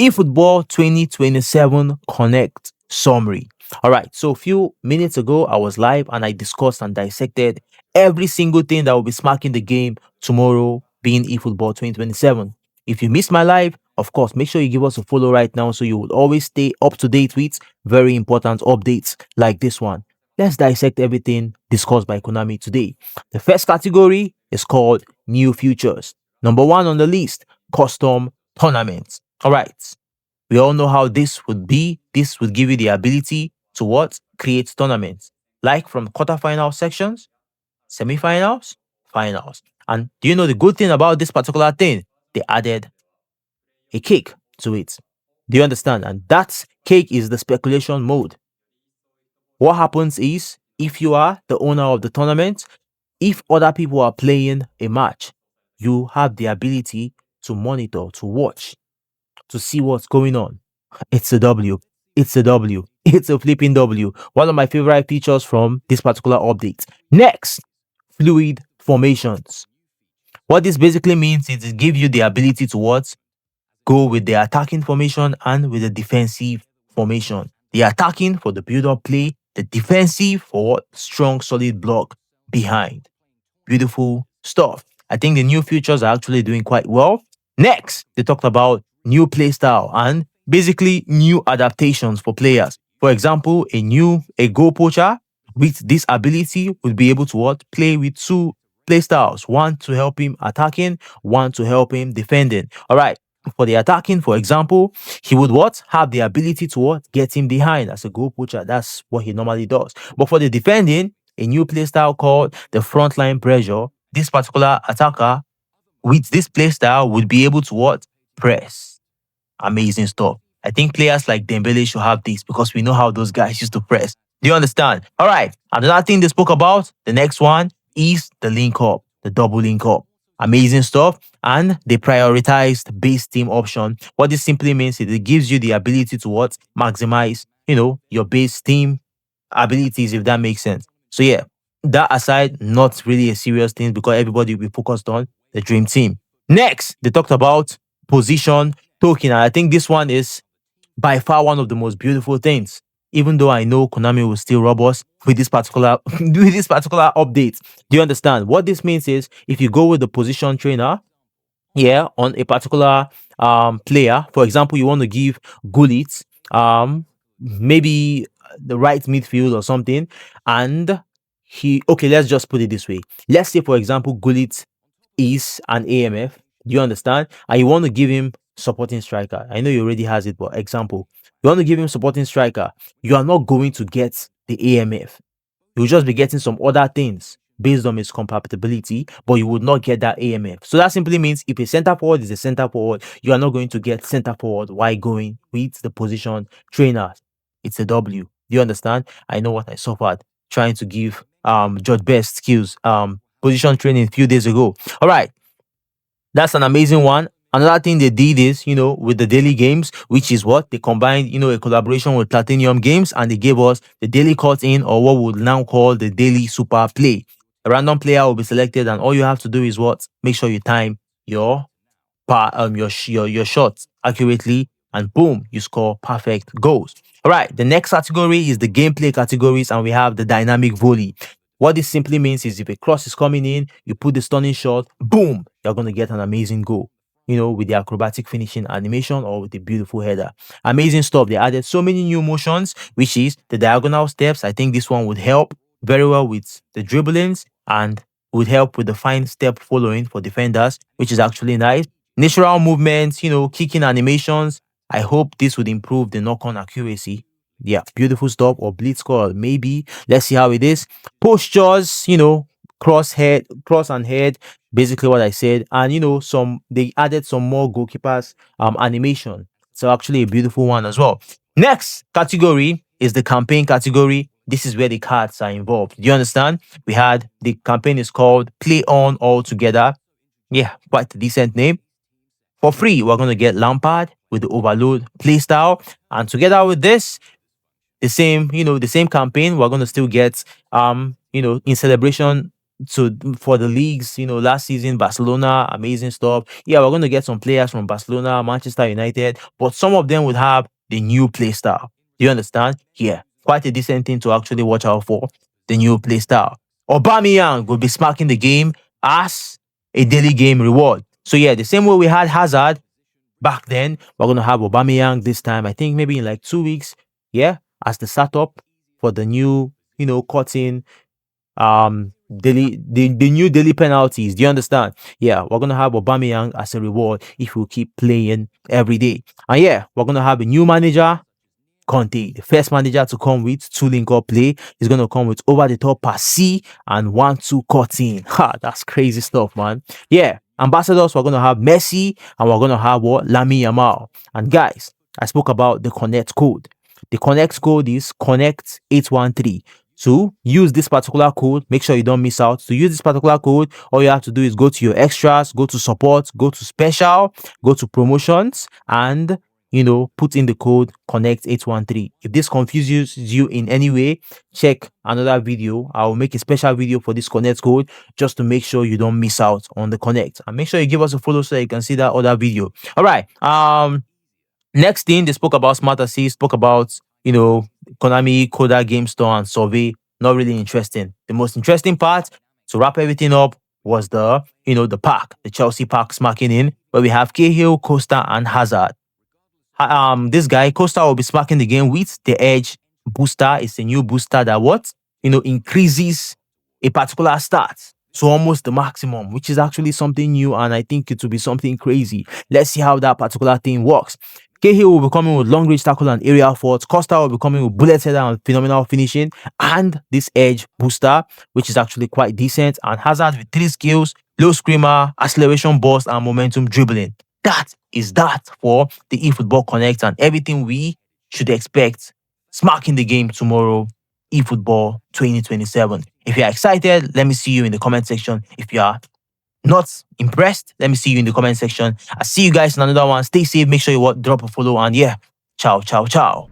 eFootball 2027 Connect summary. All right, so a few minutes ago, I was live and I discussed and dissected every single thing that will be smacking the game tomorrow, being eFootball 2027. If you missed my live, of course, make sure you give us a follow right now so you will always stay up to date with very important updates like this one. Let's dissect everything discussed by Konami today. The first category is called New Futures. Number one on the list, custom tournaments. All right. We all know how this would be. This would give you the ability to what? Create tournaments. Like from quarterfinal sections, semifinals, finals. And do you know the good thing about this particular thing? They added a cake to it. Do you understand? And that cake is the speculation mode. What happens is if you are the owner of the tournament, if other people are playing a match, you have the ability to monitor, to watch, to see what's going on. It's a W. It's a W. It's a flipping W. One of my favorite features from this particular update. Next, fluid formations. What this basically means is it gives you the ability to what? Go with the attacking formation and with the defensive formation. The attacking for the build-up play, the defensive for what? Strong, solid block behind. Beautiful stuff. I think the new features are actually doing quite well. Next, they talked about new play style and basically new adaptations for players. For example, a goal poacher with this ability would be able to what? Play with two play styles. One to help him attacking, one to help him defending. All right. For the attacking, for example, he would what? Have the ability to what? Get him behind as a goal poacher. That's what he normally does. But for the defending, a new playstyle called the frontline pressure. This particular attacker with this playstyle would be able to what? Press. Amazing stuff. I think players like Dembele should have this because we know how those guys used to press. Do you understand? All right. Another thing they spoke about, the next one is the link up, the double link up. Amazing stuff. And they prioritized base team option. What this simply means is it gives you the ability to what? Maximize, your base team abilities, if that makes sense. So yeah, that aside, not really a serious thing because everybody will be focused on the dream team. Next, they talked about position token. And I think this one is by far one of the most beautiful things. Even though I know Konami will still rob us with this particular update. Do you understand? What this means is if you go with the position trainer, on a particular player, for example, you want to give Gullit maybe the right midfield or something, and let's just put it this way. Let's say, for example, Gullit is an AMF. Do you understand? And you want to give him supporting striker. I know he already has it, but example, you want to give him supporting striker. You are not going to get the AMF. You'll just be getting some other things based on its compatibility, but you would not get that AMF. So that simply means if a center forward is a center forward, you are not going to get center forward while going with the position trainer. It's a W. Do you understand? I know what I suffered trying to give George Best skills position training a few days ago. All right. That's an amazing one. Another thing they did is, with the daily games, which is what they combined, a collaboration with Platinum Games, and they gave us the daily cut in, or what we would now call the daily super play. A random player will be selected, and all you have to do is what? Make sure you time your shots accurately, and boom, you score perfect goals. All right, the next category is the gameplay categories, and we have the dynamic volley. What this simply means is if a cross is coming in, you put the stunning shot, boom, you're going to get an amazing goal. With the acrobatic finishing animation or with the beautiful header. Amazing stuff. They added so many new motions, which is the diagonal steps. I think this one would help very well with the dribblings and would help with the fine step following for defenders, which is actually nice. Natural movements, kicking animations. I hope this would improve the knock-on accuracy. Yeah, beautiful stuff. Or blitz call, maybe. Let's see how it is. Postures, cross and head, basically what I said. And they added some more goalkeepers animation. So actually a beautiful one as well. Next category is the campaign category. This is where the cards are involved. Do you understand? We had the campaign is called Play On All Together. Yeah, quite a decent name. For free, we're going to get Lampard with the Overload playstyle. And together with this, the same campaign, we're going to still get, in celebration So for the leagues, last season, Barcelona, amazing stuff. Yeah, we're going to get some players from Barcelona, Manchester United, but some of them would have the new play style. Do you understand? Yeah, quite a decent thing to actually watch out for. The new play style. Aubameyang will be smacking the game as a daily game reward. So yeah, the same way we had Hazard back then, we're gonna have Aubameyang this time. I think maybe in like 2 weeks. Yeah, as the setup for the new, cutting the new daily penalties. Do you understand? Yeah, we're gonna have Aubameyang as a reward if we keep playing every day. And yeah, we're gonna have a new manager, Conte, the first manager to come with two link up play. He's gonna come with over the top pass C and 1-2 cutting. Ha, that's crazy stuff, man. Yeah, ambassadors, we're gonna have Messi and we're gonna have what? Lami Yamal. And guys, I spoke about the connect code. The connect code is connect 813. To use this particular code, make sure you don't miss out. To use this particular code, all you have to do is go to your extras, go to support, go to special, go to promotions, and put in the code connect 813. If this confuses you in any way, check another video. I will make a special video for this connect code just to make sure you don't miss out on the connect. And make sure you give us a follow so that you can see that other video. All right. Next thing, they spoke about Smart Assist, spoke about, Konami, Koda, Game Store, and Survey. Not really interesting. The most interesting part, to wrap everything up, was the pack, the Chelsea pack smacking in, where we have Cahill, Costa, and Hazard. This guy, Costa, will be smacking the game with the Edge booster. It's a new booster that increases a particular stat to almost the maximum, which is actually something new, and I think it will be something crazy. Let's see how that particular thing works. Cahill will be coming with long range tackle and area force. Costa will be coming with bullet header and phenomenal finishing, and this Edge booster, which is actually quite decent. And Hazard with 3 skills: low screamer, acceleration burst, and momentum dribbling. That is that for the eFootball Connect and everything we should expect smacking the game tomorrow, eFootball 2027. If you're excited, let me see you in the comment section. If you are not impressed, let me see you in the comment section. I'll see you guys in another one. Stay safe. Make sure you drop a follow. And yeah, ciao, ciao, ciao.